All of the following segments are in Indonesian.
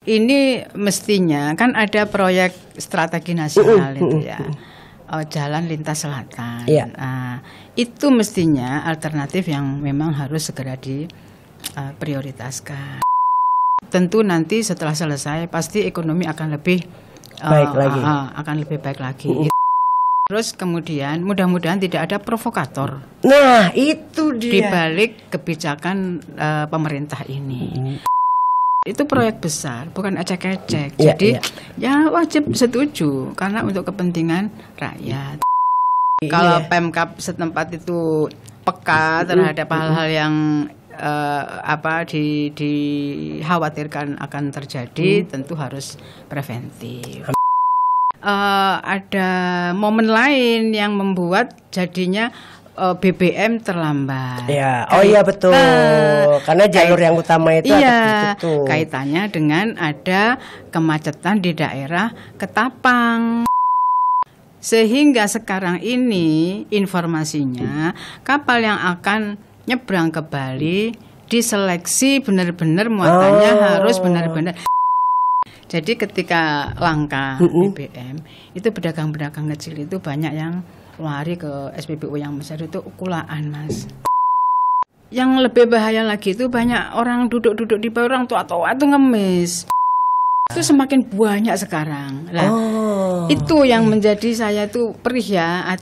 Ini mestinya kan ada proyek strategi nasional itu ya, jalan lintas selatan. Itu mestinya alternatif yang memang harus segera diprioritaskan. Tentu nanti setelah selesai pasti ekonomi akan lebih baik lagi. Terus kemudian mudah-mudahan tidak ada provokator. Nah itu dia. Di balik kebijakan pemerintah ini. Itu proyek besar, bukan ecek-ecek. Jadi ya wajib setuju karena untuk kepentingan rakyat. Kalau Pemkab setempat itu peka terhadap hal-hal yang dikhawatirkan akan terjadi, tentu harus preventif. Ada momen lain yang membuat jadinya BBM terlambat. Iya betul. Karena jalur yang utama itu ditutup. Kaitannya dengan ada kemacetan di daerah Ketapang. Sehingga sekarang ini informasinya kapal yang akan nyebrang ke Bali diseleksi benar-benar muatannya harus benar-benar. Jadi ketika langka BBM itu pedagang-pedagang kecil itu banyak yang lari ke SPBU yang besar itu kulaan, Mas. Yang lebih bahaya lagi itu banyak orang duduk-duduk di bawah, orang tua-tua itu ngemis. Itu semakin banyak sekarang. Itu yang menjadi saya itu perih ya.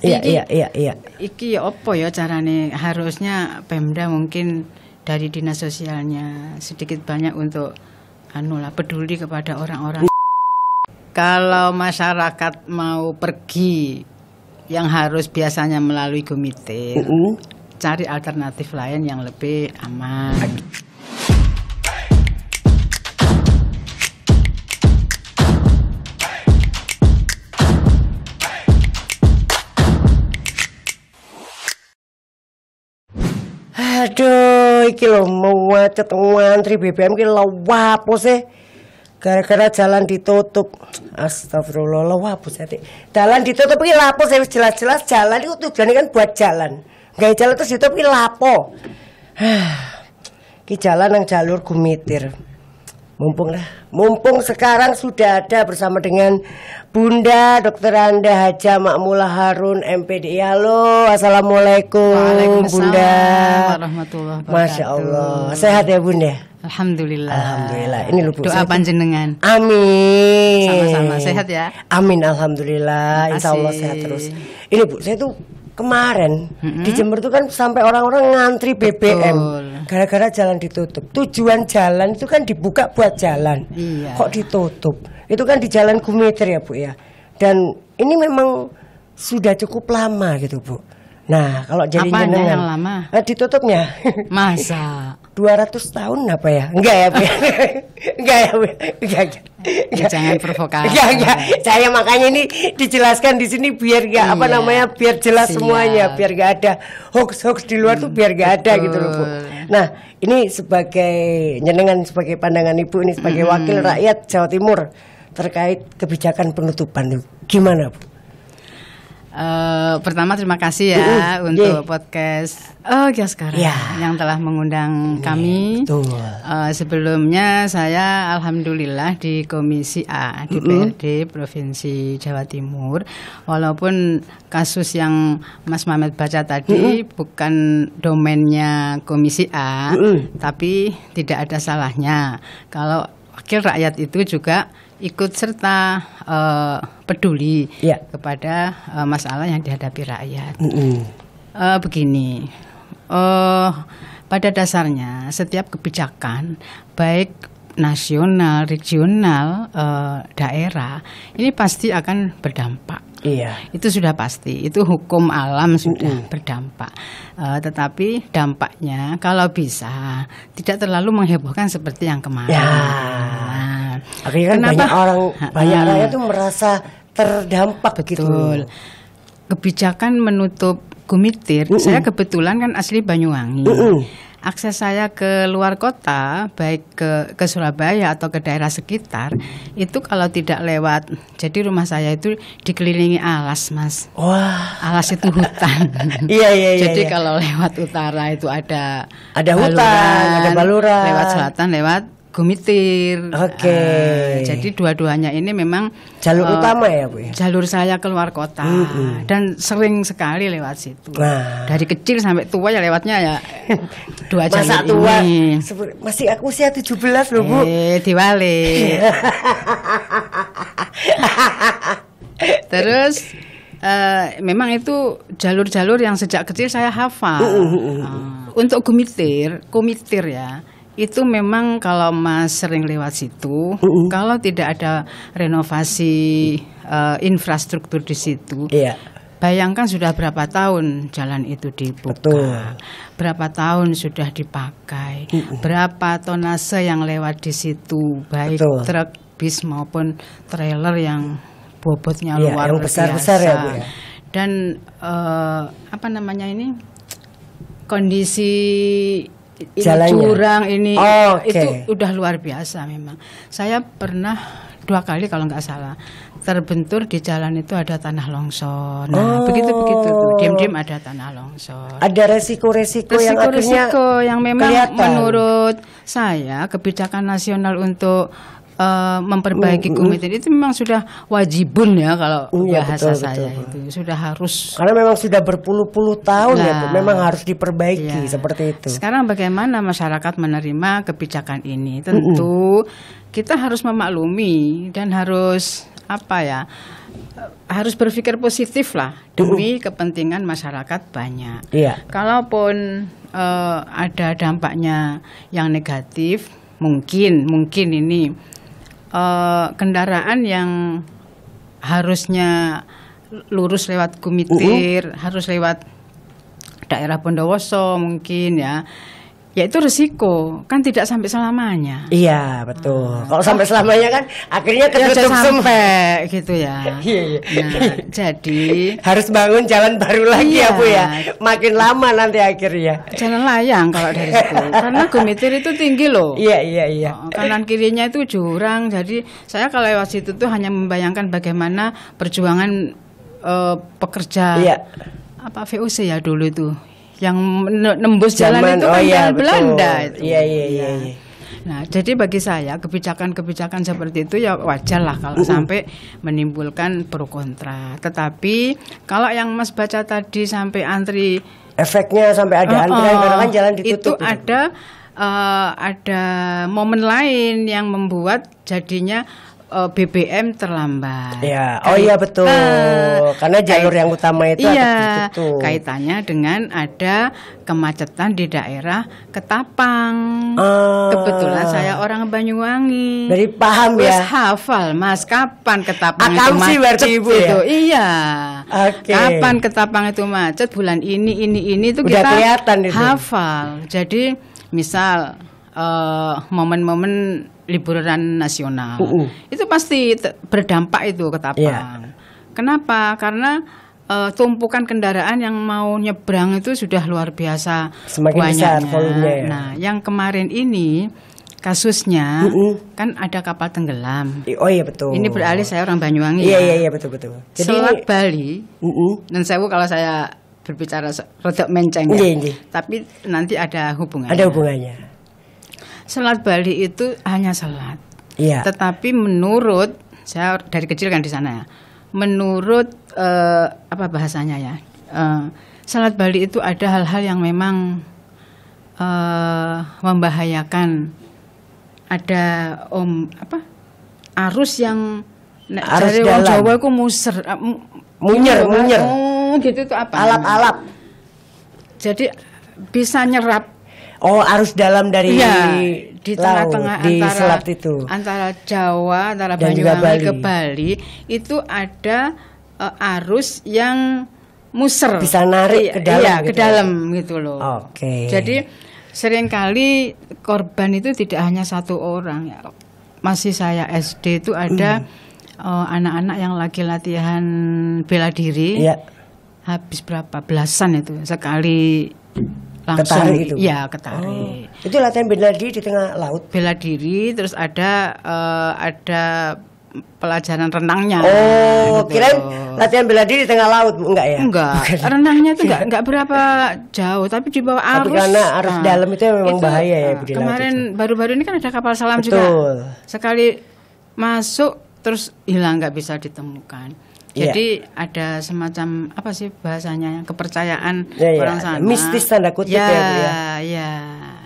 Iki ya opo ya carane, harusnya Pemda mungkin dari dinas sosialnya sedikit banyak untuk peduli kepada orang-orang. Kalau masyarakat mau pergi yang harus biasanya melalui Gumitir, cari alternatif lain yang lebih aman. Aduh, iki lho macet ngantri BBM ki lho apa sih? Gara-gara jalan ditutup. Astagfirullah, lho apa sih? Jalan ditutup ki lha apa sih? Jelas-jelas jalan itu tujuannya kan buat jalan. Gawe jalan terus ditutup ki lha apa? Ki jalan nang jalur Gumitir. Mumpung sekarang sudah ada bersama dengan Bunda Dr. Anda Haja Makmulah Harun MPDI. Halo, assalamualaikum Bunda. Warahmatullahi wabarakatuh. Masya Allah, sehat ya Bunda? Alhamdulillah. Ini lho Bu. Doa panjenengan. Amin. Sama-sama sehat ya. Amin, alhamdulillah. Insya Allah sehat terus. Ini Bu, saya tuh kemarin di Jember tuh kan sampai orang-orang ngantri BBM gara-gara jalan ditutup. Tujuan jalan itu kan dibuka buat jalan, kok ditutup? Itu kan di Jalan Gumitir ya Bu ya. Dan ini memang sudah cukup lama gitu Bu. Nah kalau jadi jenengan yang lama? Ditutupnya masa 200 tahun apa ya? Enggak ya Bu. Enggak ya Bu. Enggak. Jangan provokasi. Enggak. Saya makanya ini dijelaskan di sini biar enggak biar jelas semuanya, biar enggak ada hoax di luar tuh biar enggak ada gitu loh Bu. Nah, ini sebagai jenengan sebagai pandangan Ibu ini sebagai wakil rakyat Jawa Timur terkait kebijakan penutupan itu gimana Bu? Pertama terima kasih ya untuk podcast sekarang yang telah mengundang kami. Sebelumnya saya alhamdulillah di Komisi A DPRD Provinsi Jawa Timur. Walaupun kasus yang Mas Mamet baca tadi bukan domainnya Komisi A, tapi tidak ada salahnya kalau wakil rakyat itu juga ikut serta peduli kepada masalah yang dihadapi rakyat. Begini, pada dasarnya setiap kebijakan baik nasional, regional, daerah ini pasti akan berdampak. Itu sudah pasti, itu hukum alam sudah berdampak. Tetapi dampaknya kalau bisa tidak terlalu menghebohkan seperti yang kemarin. Akhirnya kan banyak rakyat itu merasa terdampak. Betul. Kebijakan menutup Gumitir, saya kebetulan kan asli Banyuwangi. Akses saya ke luar kota, baik ke Surabaya atau ke daerah sekitar, itu kalau tidak lewat, jadi rumah saya itu dikelilingi alas, Mas. Wah, alas itu hutan. Jadi kalau lewat utara itu ada hutan, ada baluran. Lewat selatan lewat Gumitir. Oke. Jadi dua-duanya ini memang jalur utama ya Bu ya? Jalur saya keluar kota dan sering sekali lewat situ. Dari kecil sampai tua ya lewatnya ya dua jalur masa tua ini. Masih aku usia 17 loh Bu. Diwali. Terus memang itu jalur-jalur yang sejak kecil saya hafal. Untuk Gumitir ya. Itu memang kalau Mas sering lewat situ, kalau tidak ada renovasi infrastruktur di situ, bayangkan sudah berapa tahun jalan itu dibuka, berapa tahun sudah dipakai, berapa tonase yang lewat di situ, baik truk, bis maupun trailer yang bobotnya luar yang besar-besar ya Bu ya. Dan apa namanya ini kondisi jurang ini itu udah luar biasa memang. Saya pernah 2 kali kalau nggak salah terbentur di jalan itu ada tanah longsor. Nah, begitu diam-diam ada tanah longsor. Ada resiko-resiko yang memang kelihatan. Menurut saya kebijakan nasional untuk memperbaiki Gumitir itu memang sudah wajibun ya kalau bahasa saya itu sudah harus, karena memang sudah berpuluh-puluh tahun ya Bu, memang harus diperbaiki seperti itu. Sekarang bagaimana masyarakat menerima kebijakan ini? Tentu kita harus memaklumi dan harus harus berpikir positif lah demi kepentingan masyarakat banyak. Kalaupun ada dampaknya yang negatif, mungkin ini kendaraan yang harusnya lurus lewat Gumitir, harus lewat daerah Bondowoso mungkin ya itu resiko, kan tidak sampai selamanya. Iya betul. Kalau sampai selamanya kan akhirnya ketutup sampai gitu ya. Nah, jadi harus bangun jalan baru lagi ya Bu ya. Makin lama nanti akhirnya. Jalan layang kalau dari situ. Karena Gumitir itu tinggi loh. Iya. Kanan kirinya itu jurang. Jadi saya kalau lewat situ tuh hanya membayangkan bagaimana perjuangan pekerja VOC ya dulu itu. Yang nembus jalan itu kan Belanda itu. Iya. Nah, jadi bagi saya kebijakan-kebijakan seperti itu ya wajar lah kalau sampai menimbulkan pro kontra. Tetapi kalau yang Mas baca tadi sampai antri, efeknya sampai ada antrian karena kan jalan ditutup. Itu ada momen lain yang membuat jadinya BBM terlambat. Iya betul. Karena jalur yang utama itu ada ditutup. Kaitannya dengan ada kemacetan di daerah Ketapang. Kebetulan saya orang Banyuwangi. Dari paham ya. Hafal Mas, kapan Ketapang itu macet Ibu itu? Iya. Kapan Ketapang itu macet? Bulan ini itu udah kita kelihatan itu. Hafal. Jadi misal momen-momen liburan nasional itu pasti berdampak itu Ketapang. Kenapa? Karena tumpukan kendaraan yang mau nyebrang itu sudah luar biasa semakin banyaknya. Besar volumenya. Nah, yang kemarin ini kasusnya kan ada kapal tenggelam. Oh iya betul. Ini beralih saya orang Banyuwangi. Iya betul. Jadi Selat Bali. Dan saya kalau saya berbicara rodok menceng ya. Tapi nanti ada hubungannya. Ada hubungannya. Selat Bali itu hanya selat. Tetapi menurut saya dari kecil kan di sana ya. Menurut apa bahasanya ya? Selat Bali itu ada hal-hal yang memang membahayakan. Ada arus yang dari orang Jawa itu munyer. Gitu itu apa? Alap-alap. Jadi bisa nyerap. Arus dalam dari di tengah-tengah antara Jawa, antara Banyuwangi ke Bali itu ada arus yang muser. Bisa narik ke dalam gitu loh. Jadi seringkali korban itu tidak hanya satu orang ya. Masih saya SD itu ada anak-anak yang lagi latihan bela diri. Habis berapa belasan itu sekali langsung ketarik itu. Ketarik. Itu latihan bela diri di tengah laut. Bela diri terus ada pelajaran renangnya. Oh, gitu. kirain latihan bela diri di tengah laut, Bu? Enggak ya? Enggak. Renangnya itu enggak berapa jauh, tapi di bawah arus. Tapi karena arus dalam itu memang bahaya ya, Bu, di laut kemarin itu. baru-baru ini kan ada kapal selam Betul. juga. Sekali masuk terus hilang, nggak bisa ditemukan. Jadi ada semacam apa sih bahasanya, kepercayaan orang sana. Mistis tanda kutip ya, Bu, ya. Ya.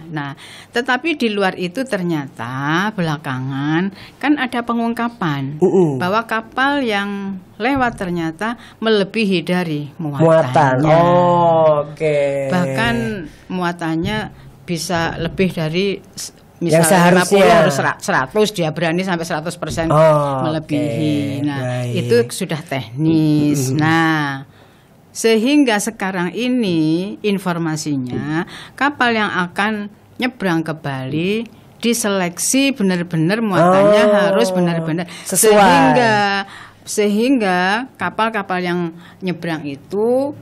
Nah, tetapi di luar itu ternyata belakangan kan ada pengungkapan bahwa kapal yang lewat ternyata melebihi dari muatannya. Oke. Bahkan muatannya bisa lebih dari yang misalnya seharusnya 50 harus 100, dia berani sampai 100% melebihi. Nah, itu sudah teknis. Nah, sehingga sekarang ini informasinya kapal yang akan nyebrang ke Bali diseleksi benar-benar muatannya harus benar-benar sesuai. Sehingga kapal-kapal yang nyebrang itu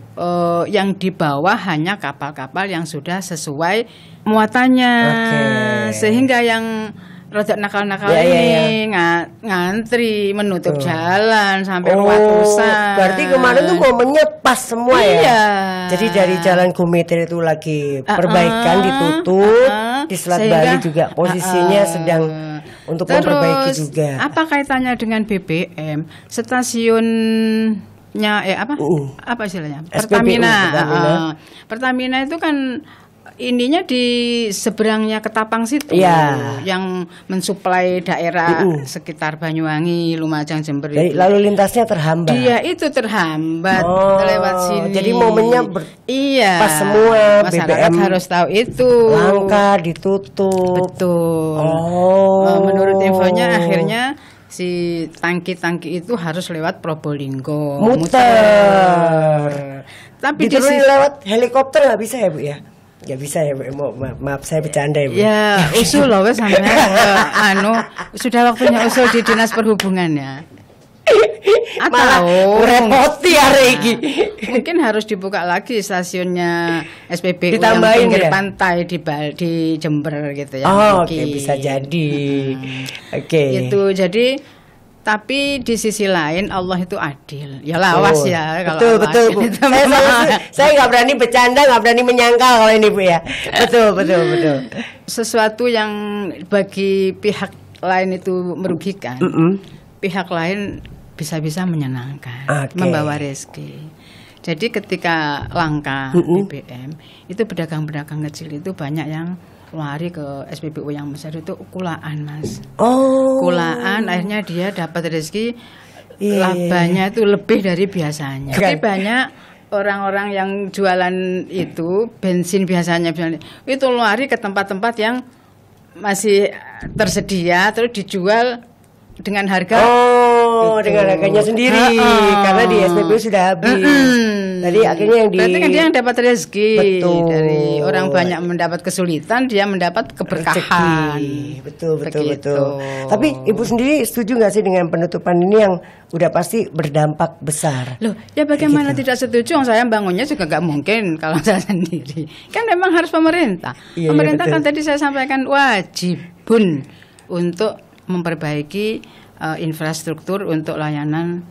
yang dibawa hanya kapal-kapal yang sudah sesuai muatannya. Sehingga yang rada nakal-nakal ini ngantri menutup jalan sampai ratusan. Berarti kemarin tuh momennya pas semua ya. Jadi dari jalan Gumeter itu lagi perbaikan ditutup, di Selat Bali juga posisinya sedang untuk memperbaiki juga. Apa kaitannya dengan BBM? Stasiunnya apa istilahnya? SPBU, Pertamina itu kan ininya di seberangnya Ketapang situ, yang mensuplai daerah sekitar Banyuwangi, Lumajang, Jember itu. Lalu lintasnya terhambat. Dia itu terhambat lewat sini. Jadi momennya pas semua. Masyarakat BBM harus tahu itu. Langka ditutup. Betul. Menurut infonya akhirnya si tangki-tangki itu harus lewat Probolinggo. Muter. Tapi diturunin lewat helikopter nggak bisa ya, Bu ya? Nggak bisa ya, Bu. Maaf saya bercanda ya, Bu. Ya, usul loh wes sampean sudah waktunya usul di Dinas Perhubungan ya. Malah repoti hari ini. Mungkin harus dibuka lagi stasiunnya SPBU ditambahin yang pinggir pantai di Jember gitu ya. Oke, bisa jadi. Itu jadi. Tapi di sisi lain Allah itu adil. Ya lawas ya kalau betul. Saya nggak berani bercanda, nggak berani menyangkal kalau ini, Bu ya. Betul. Sesuatu yang bagi pihak lain itu merugikan, pihak lain bisa-bisa menyenangkan, membawa rezeki. Jadi ketika langka BBM, itu pedagang-pedagang kecil itu banyak yang lari ke SPBU yang besar itu kulaan, Mas. Kulaan, akhirnya dia dapat rezeki, labanya itu lebih dari biasanya. Tapi banyak orang-orang yang jualan itu bensin biasanya itu lari ke tempat-tempat yang masih tersedia terus dijual dengan harga dengan harganya sendiri karena di SPBU sudah habis. Jadi akhirnya yang berarti kan dia yang dapat rezeki. Betul. Dari orang banyak mendapat kesulitan, dia mendapat keberkahan. Betul. Tapi Ibu sendiri setuju nggak sih dengan penutupan ini yang udah pasti berdampak besar? Loh, ya bagaimana tidak setuju? Saya bangunnya juga nggak mungkin kalau saya sendiri. Kan memang harus pemerintah. Pemerintah kan tadi saya sampaikan wajibun untuk memperbaiki infrastruktur untuk layanan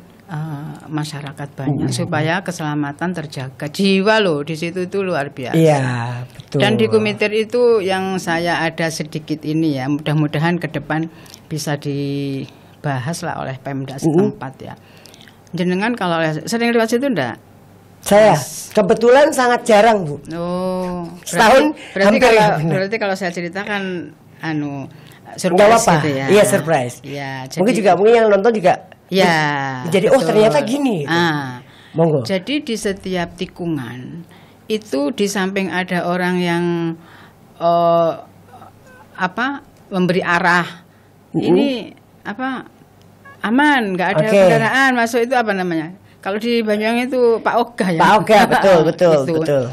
masyarakat banyak supaya keselamatan terjaga. Jiwa loh di situ itu luar biasa. Iya, betul. Dan di Gumeter itu yang saya ada sedikit ini ya, mudah-mudahan ke depan bisa dibahas lah oleh Pemda setempat ya. Jenengan kalau sering lewat situ enggak? Saya kebetulan sangat jarang, Bu. Setahun berarti kalau saya ceritakan surprise gitu ya. Iya, surprise. Ya, mungkin yang nonton juga jadi betul. Ternyata gini gitu. Monggo. Jadi di setiap tikungan itu di samping ada orang yang memberi arah. Ini aman, nggak ada kendaraan masuk, itu apa namanya? Kalau di Banyuwangi itu Pak Oga ya. Pak Oga, betul.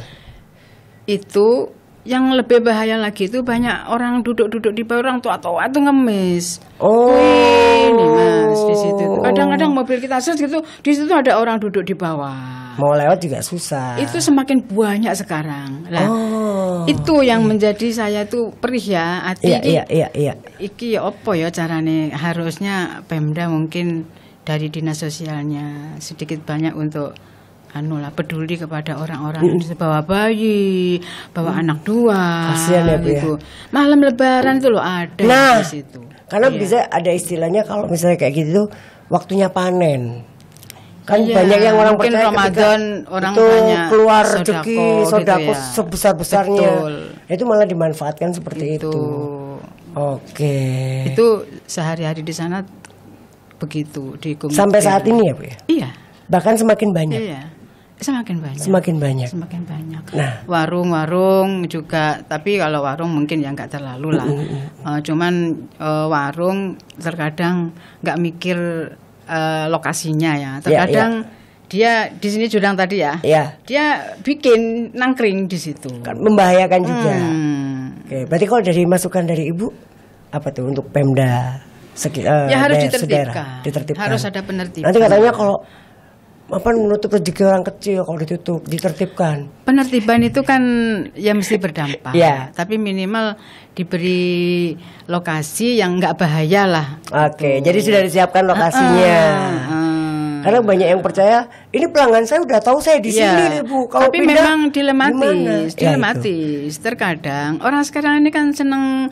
Itu yang lebih bahaya lagi itu banyak orang duduk di bawah, orang tua-tua itu ngemis. Ini Mas di situ. Kadang-kadang mobil kita gitu, di situ ada orang duduk di bawah. Mau lewat juga susah. Itu semakin banyak sekarang. Lah, itu yang menjadi saya tuh perih ya. Iya. Iki ya apa ya carane, harusnya Pemda mungkin dari dinas sosialnya sedikit banyak untuk peduli kepada orang-orang yang bawa bayi, bawa anak 2. Kasian ya, Bu, gitu. Malam Lebaran itu loh ada di situ. Karena bisa ada istilahnya kalau misalnya kayak gitu waktunya panen. Kan banyak yang orang mungkin percaya Ramadan orang itu banyak keluar rezeki sodako gitu ya. sebesar-besarnya. Itu malah dimanfaatkan seperti itu. Oke. Itu sehari-hari di sana begitu di Gumitir. Sampai saat ini ya, Bu ya? Iya. Bahkan semakin banyak. Iya. Semakin banyak. Semakin banyak. Nah, warung-warung juga, tapi kalau warung mungkin ya nggak terlalu lah. Cuman warung terkadang nggak mikir lokasinya ya. Terkadang dia di sini Jurang tadi ya. Dia bikin nangkring di situ. Kan membahayakan juga. Oke, berarti kalau dari masukan dari Ibu apa tuh untuk Pemda ya harus ditertibkan. Harus ada penertiban. Nanti katanya kalau menutup rezeki orang kecil kalau ditertibkan. Penertiban itu kan ya mesti berdampak. Tapi minimal diberi lokasi yang nggak bahaya lah. Oke, jadi sudah disiapkan lokasinya. Karena banyak yang percaya ini pelanggan saya udah tahu saya di sini, Bu. Kalau tapi pindah, memang dilematis. Terkadang orang sekarang ini kan seneng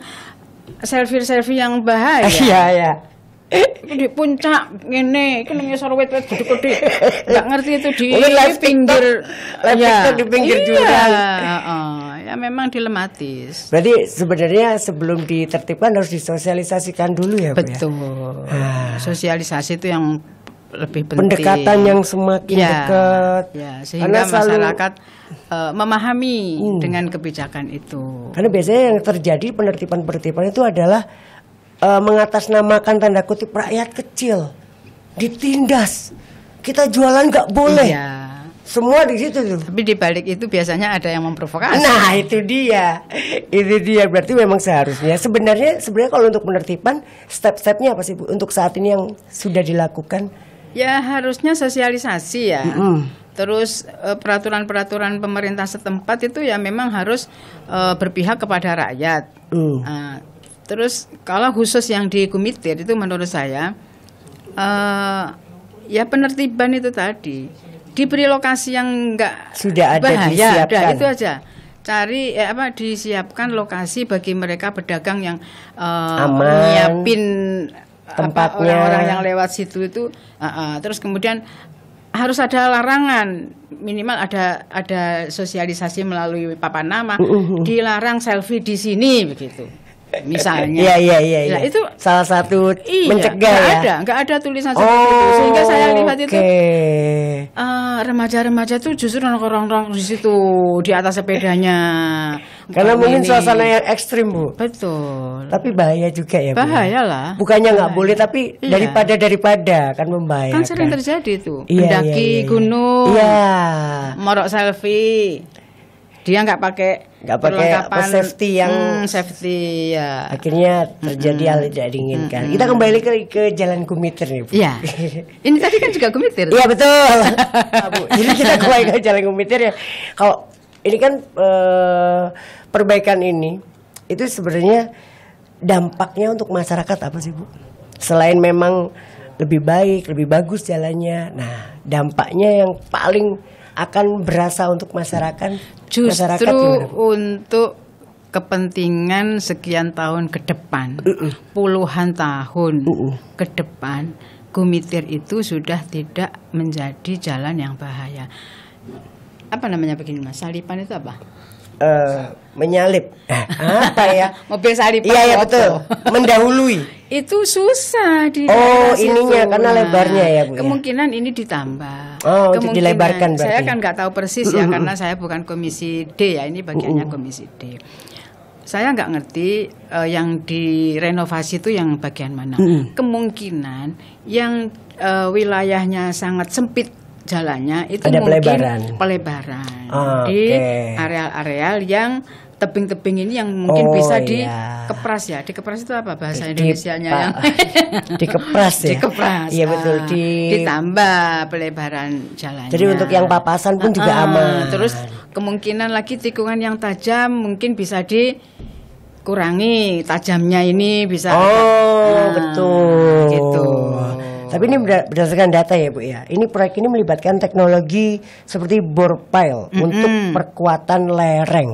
selfie yang bahaya. Iya. Di puncak ngene iki nang ngisor wit-wit gede-gede. Enggak ngerti itu di pinggir di pinggir jurang. Ya memang dilematis. Berarti sebenarnya sebelum ditertibkan harus disosialisasikan dulu ya, Bu. Betul. Sosialisasi itu yang lebih penting. Pendekatan yang semakin dekat. Sehingga masyarakat memahami dengan kebijakan itu. Karena biasanya yang terjadi penertiban itu adalah mengatasnamakan tanda kutip rakyat kecil, ditindas, kita jualan nggak boleh, semua di situ tuh. Tapi di balik itu biasanya ada yang memprovokasi. Nah itu dia. Berarti memang sebenarnya kalau untuk penertiban step-stepnya apa sih, Bu, untuk saat ini yang sudah dilakukan? Ya harusnya sosialisasi ya. Terus peraturan-peraturan pemerintah setempat itu ya memang harus berpihak kepada rakyat. Terus kalau khusus yang di Gumitir itu menurut saya ya penertiban itu tadi diberi lokasi yang enggak sudah ada bahaya, disiapkan. Itu aja. Cari disiapkan lokasi bagi mereka pedagang yang nyiapin tempatnya orang-orang yang lewat situ itu. Terus kemudian harus ada larangan, minimal ada sosialisasi melalui papan nama, dilarang selfie di sini begitu. Misalnya. Iya. Nah, itu salah satu mencegah ya. Enggak ada tulisan seperti itu. Sehingga saya lihat itu remaja-remaja tuh justru nongkrong di situ di atas sepedanya. Karena mungkin suasana yang ekstrim, Bu. Betul. Tapi bahaya juga ya, Bu. Bahaya lah. Bukannya nggak boleh, tapi daripada kan membahayakan. Kan sering terjadi tuh. Mendaki gunung. Morok selfie. Dia nggak pakai safety yang safety ya. Akhirnya terjadi hal tidak diinginkan. Kita kembali ke Jalan Gumitir nih, Bu. Iya. Ini tadi kan juga Gumitir. Iya betul. Bu, jadi kita kembali ke Jalan Gumitir ya. Kalau ini kan perbaikan ini itu sebenarnya dampaknya untuk masyarakat apa sih, Bu? Selain memang lebih baik, lebih bagus jalannya. Nah, dampaknya yang paling akan berasa untuk masyarakat untuk kepentingan sekian tahun ke depan, puluhan tahun ke depan, Gumitir itu sudah tidak menjadi jalan yang bahaya. Apa namanya begini, Mas? Salipan itu apa? Menyalip. Apa ya? Mobil salipan. Iya betul. Mendahului. Itu susah di ininya karena lebarnya ya, Bu. Kemungkinan ini ditambah. Untuk dilebarkan berarti. Saya kan nggak tahu persis ya karena saya bukan komisi D ya, ini bagiannya komisi D. Saya nggak ngerti yang direnovasi itu yang bagian mana. Kemungkinan yang wilayahnya sangat sempit jalannya itu ada mungkin pelebaran di areal-areal yang tebing-tebing ini yang mungkin bisa dikepras ya. Dikepras itu apa bahasa Indonesianya yang dikepras ya. Dikepras. Iya betul, ditambah pelebaran jalannya. Jadi untuk yang papasan pun juga aman. Terus kemungkinan lagi tikungan yang tajam mungkin bisa dikurangi tajamnya ini bisa. Betul. Gitu. Tapi ini berdasarkan data ya Bu ya. Ini proyek ini melibatkan teknologi seperti bore pile untuk perkuatan lereng.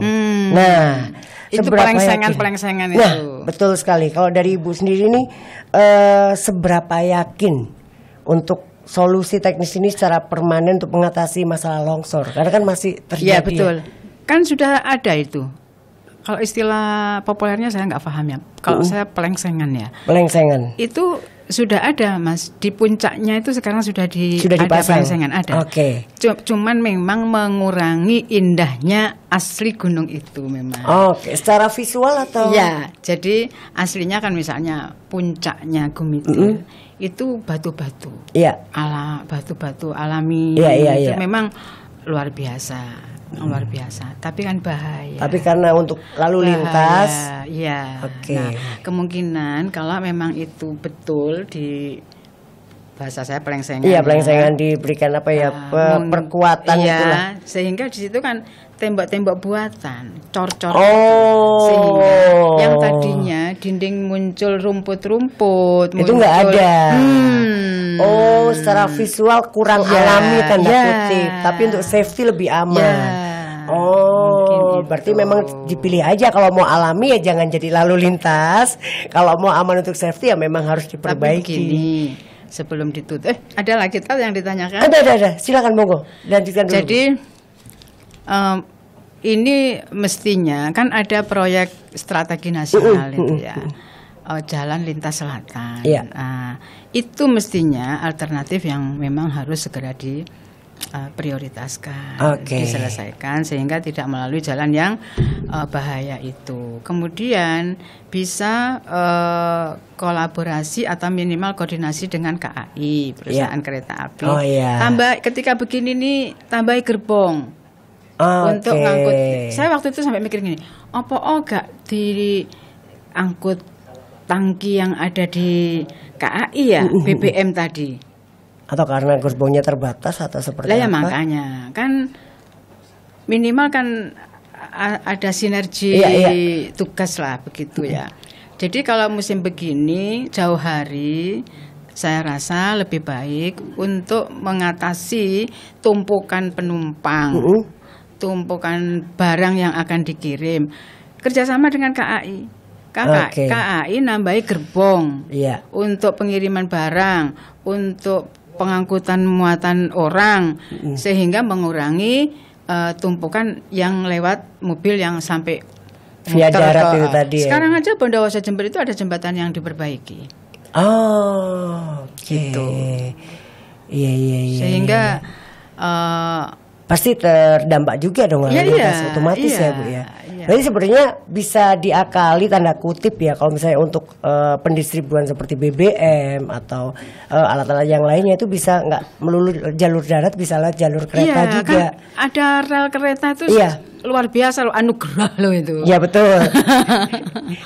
Nah, itu pelengsengan itu. Nah, betul sekali. Kalau dari Ibu sendiri ini seberapa yakin untuk solusi teknis ini secara permanen untuk mengatasi masalah longsor? Karena kan masih terjadi. Iya betul. Kan sudah ada itu. Kalau istilah populernya saya nggak paham ya. Kalau saya pelengsengan ya. Pelengsengan. Itu sudah ada Mas, di puncaknya itu sekarang sudah dipasang. Ada pelengsengan, ada. Oke. Cuman memang mengurangi indahnya asli gunung itu memang. Oke, secara visual atau? Ya, jadi aslinya kan misalnya puncaknya Gumitir itu batu-batu. Iya. Batu-batu alami. Iya. Itu memang luar biasa. Luar biasa, tapi kan bahaya. Tapi karena untuk lalu lintas, iya. Oke. Nah, kemungkinan kalau memang itu betul di bahasa saya pelengsengan. Iya, pelengsengan diberikan apa ya perkuatan itulah. Sehingga di situ kan tembok-tembok buatan, cor-cor sehingga yang tadinya dinding muncul rumput-rumput itu nggak ada. Secara visual kurang alami tanda kutip, tapi untuk safety lebih aman. Berarti memang dipilih aja, kalau mau alami ya jangan jadi lalu lintas. Kalau mau aman untuk safety ya memang harus diperbaiki. Tapi begini, sebelum ditutup, ada lagi yang ditanyakan? Ada. Silakan monggo. Lanjutkan dulu. Jadi ini mestinya kan ada proyek strategi nasional itu ya. Jalan lintas selatan. Itu mestinya alternatif yang memang harus segera diprioritaskan, diselesaikan sehingga tidak melalui jalan yang bahaya itu. Kemudian bisa kolaborasi atau minimal koordinasi dengan KAI, perusahaan kereta api. Tambah ketika begini nih, tambahi gerbong untuk ngangkut. Saya waktu itu sampai mikir gini, apa gak diangkut tangki yang ada di KAI ya, BBM tadi. Atau karena gerbongnya terbatas atau seperti apa? Ya makanya kan minimal kan ada sinergi tugas lah begitu ya. Jadi kalau musim begini jauh hari, saya rasa lebih baik untuk mengatasi tumpukan penumpang, tumpukan barang yang akan dikirim, kerjasama dengan KAI. KAI nambahi gerbong untuk pengiriman barang, untuk pengangkutan muatan orang, sehingga mengurangi tumpukan yang lewat mobil yang sampai via darat itu tadi. Sekarang aja Bondowoso Jember itu ada jembatan yang diperbaiki. Gitu. Iya. Sehingga pasti terdampak juga dong lalu lintas otomatis ya Bu ya. Jadi sebenarnya bisa diakali tanda kutip ya kalau misalnya untuk pendistribuan seperti BBM atau alat-alat yang lainnya itu bisa nggak melulu jalur darat, bisa lewat jalur kereta juga. Kan ada rel kereta itu luar biasa loh, anugerah loh itu. Iya betul.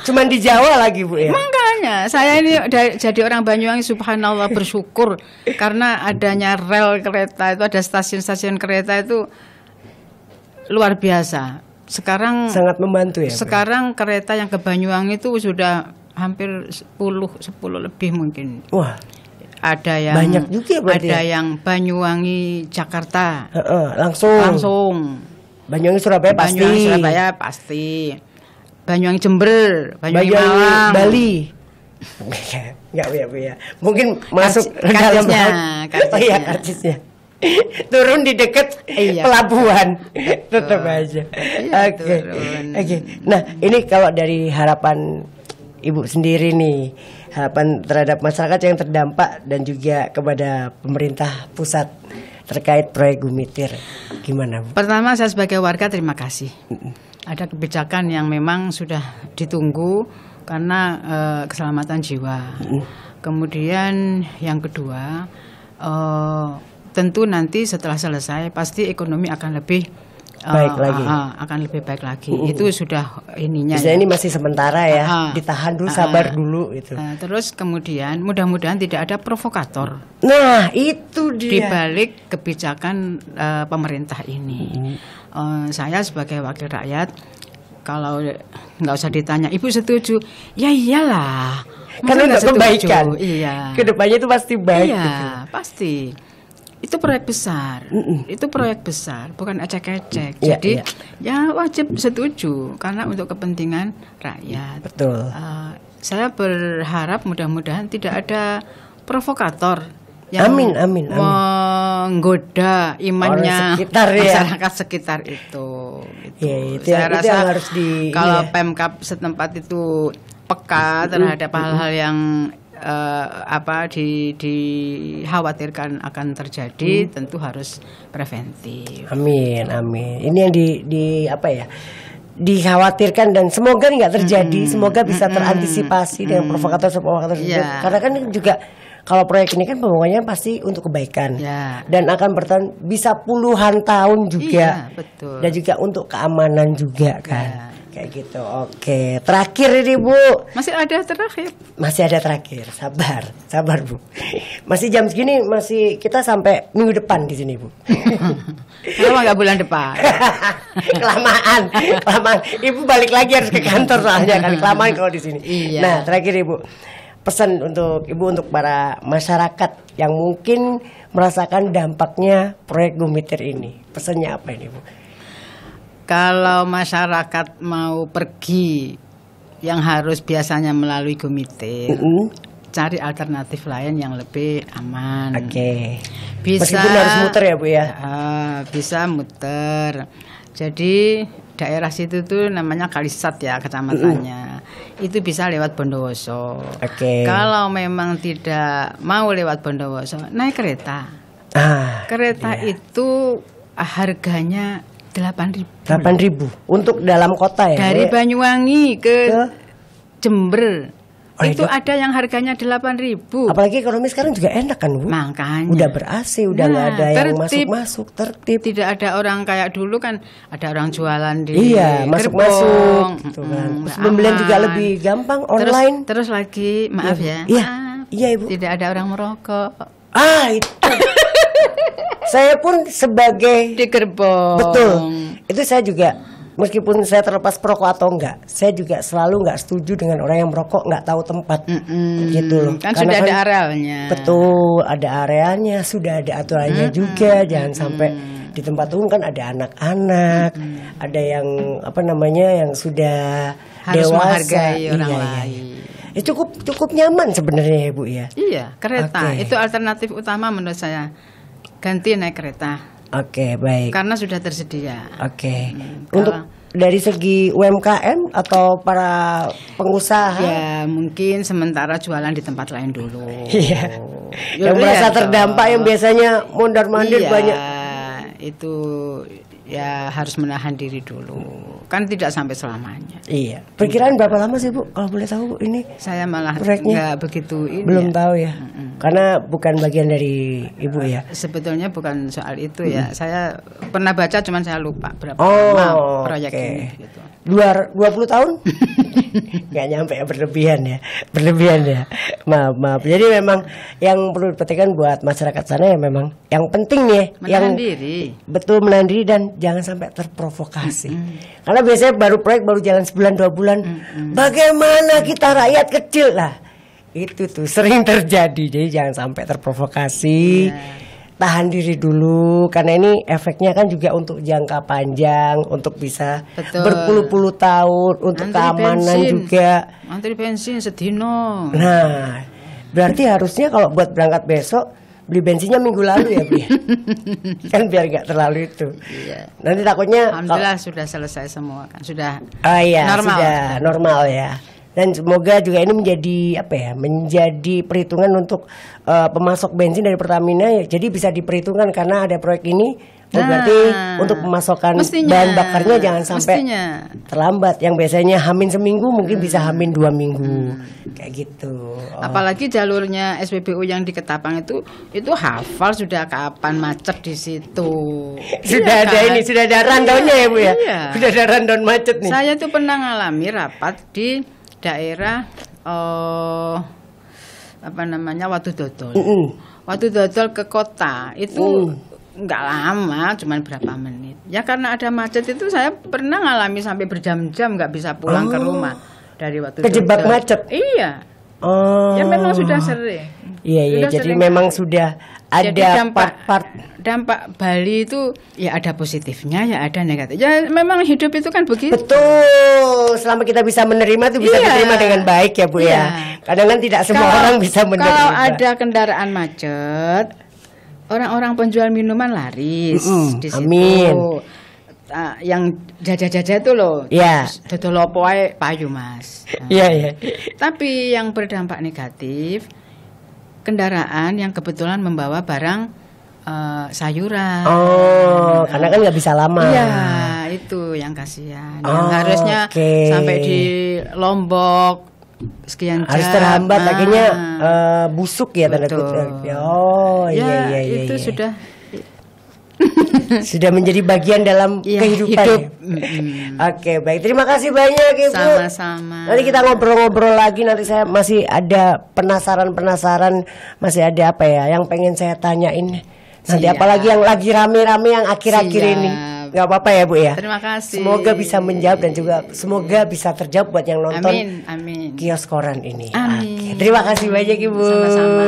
Cuman di Jawa lagi Bu ya. Makanya saya ini jadi orang Banyuwangi subhanallah bersyukur karena adanya rel kereta itu, ada stasiun-stasiun kereta itu luar biasa. Sekarang sangat membantu ya. Sekarang kereta yang ke Banyuwangi itu sudah hampir 10 lebih mungkin. Wah. Ada yang banyak juga berarti. Ada yang Banyuwangi Jakarta. Langsung. Banyuwangi Surabaya pasti. Banyuwangi Surabaya pasti. Banyuwangi Jember, Banyuwangi Malang, Bali. Ya. Mungkin masuk karcisnya. Karcisnya. Turun di dekat pelabuhan. Tetap aja. Oke. Nah, ini kalau dari harapan Ibu sendiri nih, harapan terhadap masyarakat yang terdampak dan juga kepada pemerintah pusat terkait proyek Gumitir, gimana Bu? Pertama saya sebagai warga terima kasih. Ada kebijakan yang memang sudah ditunggu karena keselamatan jiwa. Kemudian yang kedua, tentu nanti setelah selesai pasti ekonomi akan lebih baik lagi. Akan lebih baik lagi. Itu sudah ininya. Bisa ini masih sementara ya, ditahan dulu, sabar dulu itu. Terus kemudian mudah-mudahan tidak ada provokator. Nah itu dia. Di balik kebijakan pemerintah ini. Saya sebagai wakil rakyat, kalau nggak usah ditanya, Ibu setuju? Ya iyalah. Karena untuk kebaikan. Iya. Kedepannya itu pasti baik. Iya, gitu. Pasti. Itu proyek besar. Itu proyek besar, bukan ecek-ecek. Iya, Jadi iya. ya wajib setuju karena untuk kepentingan rakyat. Betul. Saya berharap mudah-mudahan tidak ada provokator yang amin. menggoda imannya sekitar, masyarakat sekitar itu. Gitu. Ya, itu saya yang, rasa itu yang harus kalau Pemkab setempat itu peka terhadap hal-hal yang dikhawatirkan akan terjadi, tentu harus preventif. Amin. Ini yang di apa ya? Dikhawatirkan dan semoga nggak terjadi, semoga bisa terantisipasi dengan provokator Yeah. karena kan juga kalau proyek ini kan pembangunannya pasti untuk kebaikan dan akan bertahan bisa puluhan tahun juga, betul. Dan juga untuk keamanan juga kan. Kayak gitu. Oke, terakhir ini Bu. Masih ada terakhir. Masih ada terakhir. Sabar Bu. Masih jam segini, masih kita sampai minggu depan di sini Bu. Kenapa nggak bulan depan? kelamaan. Ibu balik lagi harus ke kantor soalnya kan kelamaan kalau di sini. Iya. Nah terakhir Ibu, pesan untuk Ibu untuk para masyarakat yang mungkin merasakan dampaknya proyek Gumitir ini. Pesannya apa ini Bu? Kalau masyarakat mau pergi yang harus biasanya melalui Gumitir, cari alternatif lain yang lebih aman. Oke. Bisa, meskipun harus muter ya Bu ya? Bisa muter. Jadi daerah situ tuh namanya Kalisat ya kecamatannya. Itu bisa lewat Bondowoso. Oke. Kalau memang tidak mau lewat Bondowoso, naik kereta. Kereta itu harganya 8.000 untuk dalam kota ya? Dari Banyuwangi ke Jember. Itu ada yang harganya 8.000. Apalagi ekonomi sekarang juga enak kan Bu? Makanya. Udah ber-AC, udah nggak ada yang masuk-masuk, tertib. Tidak ada orang kayak dulu kan, ada orang jualan di masuk-masuk gitu kan. Terus pembelian juga lebih gampang online. Terus lagi, maaf ya. Iya Ibu. Tidak ada orang merokok. Itu. Saya pun sebagai di gerbong. Betul. Itu saya juga meskipun saya terlepas perokok atau enggak, saya juga selalu enggak setuju dengan orang yang merokok enggak tahu tempat. Gitu loh. Kan sudah ada arealnya. Betul, ada arealnya, sudah ada aturannya juga. Jangan sampai di tempat umum kan ada anak-anak, ada yang yang sudah harus dewasa, menghargai orang lain. Cukup nyaman sebenarnya ya Bu ya. Iya, kereta itu alternatif utama menurut saya. Ganti naik kereta. Oke, baik. Karena sudah tersedia. Oke. Untuk dari segi UMKM atau para pengusaha? Ya, mungkin sementara jualan di tempat lain dulu. Iya. Yang merasa terdampak yang biasanya mondar-mandir banyak. Itu ya harus menahan diri dulu. Kan tidak sampai selamanya. Iya. Perkiraan berapa lama sih Bu? Kalau boleh tahu Bu ini? Saya malah nggak begitu belum tahu ya. Karena bukan bagian dari Ibu ya. Sebetulnya bukan soal itu ya. Saya pernah baca cuman saya lupa berapa lama proyek ini gitu. 20 tahun? Nggak nyampe ya, berlebihan ya. Maaf. Jadi memang yang perlu diperhatikan buat masyarakat sana ya memang yang penting nih menahan diri. Betul, menahan diri dan jangan sampai terprovokasi. Karena biasanya baru proyek baru jalan sebulan 2 bulan. Bagaimana kita rakyat kecil lah. Itu tuh sering terjadi. Jadi jangan sampai terprovokasi. Tahan diri dulu karena ini efeknya kan juga untuk jangka panjang, untuk bisa berpuluh-puluh tahun, untuk keamanan juga. Antri bensin sedino. Nah, berarti harusnya kalau buat berangkat besok beli bensinnya minggu lalu ya Bu. Kan biar nggak terlalu itu. Iya. Nanti takutnya alhamdulillah sudah selesai semua kan, sudah normal. normal. Sudah normal ya. Dan semoga juga ini menjadi apa ya? Menjadi perhitungan untuk pemasok bensin dari Pertamina ya. Jadi bisa diperhitungkan karena ada proyek ini. Berarti untuk pemasokan bahan bakarnya jangan sampai terlambat. Yang biasanya hamin seminggu mungkin bisa hamin 2 minggu. Kayak gitu. Apalagi jalurnya SPBU yang di Ketapang itu hafal sudah kapan macet di situ. Sudah ada ini, sudah ada rundownnya ya Bu ya. Sudah ada rundown macet nih. Saya tuh pernah ngalami rapat di daerah apa namanya Watu Dodol. Watu Dodol ke kota itu nggak lama, cuman berapa menit. Ya karena ada macet itu saya pernah ngalami sampai berjam-jam nggak bisa pulang ke rumah dari Watu Dodol. Kejebak macet. Iya. Ya memang sudah sering. Iya, jadi memang sudah ada dampak Bali itu ya ada positifnya ya ada negatif. Ya memang hidup itu kan begitu. Betul. Selama kita bisa menerima itu bisa diterima dengan baik ya Bu ya. Kadang kan tidak semua orang bisa menerima. Kalau ada kendaraan macet, orang-orang penjual minuman laris di situ. Amin. Yang jajah-jajah itu loh. Iya. Dodol opo ae payu Mas. Iya. Tapi yang berdampak negatif kendaraan yang kebetulan membawa barang sayuran. Karena kan nggak bisa lama. Iya, itu yang kasihan. Yang harusnya sampai di Lombok sekian jam. Harus terhambat, akhirnya busuk ya tanda kutip. Iya. Itu sudah sudah menjadi bagian dalam kehidupan. Oke, baik. Terima kasih banyak Ibu. Sama-sama. Nanti kita ngobrol-ngobrol lagi. Nanti saya masih ada penasaran, masih ada apa ya yang pengen saya tanyain. Nanti apalagi yang lagi rame-rame yang akhir-akhir ini. Gak apa-apa ya Bu ya. Terima kasih. Semoga bisa menjawab dan juga semoga bisa terjawab buat yang nonton Amin. Kios Koran ini. Amin. Terima kasih banyak Ibu. Sama-sama.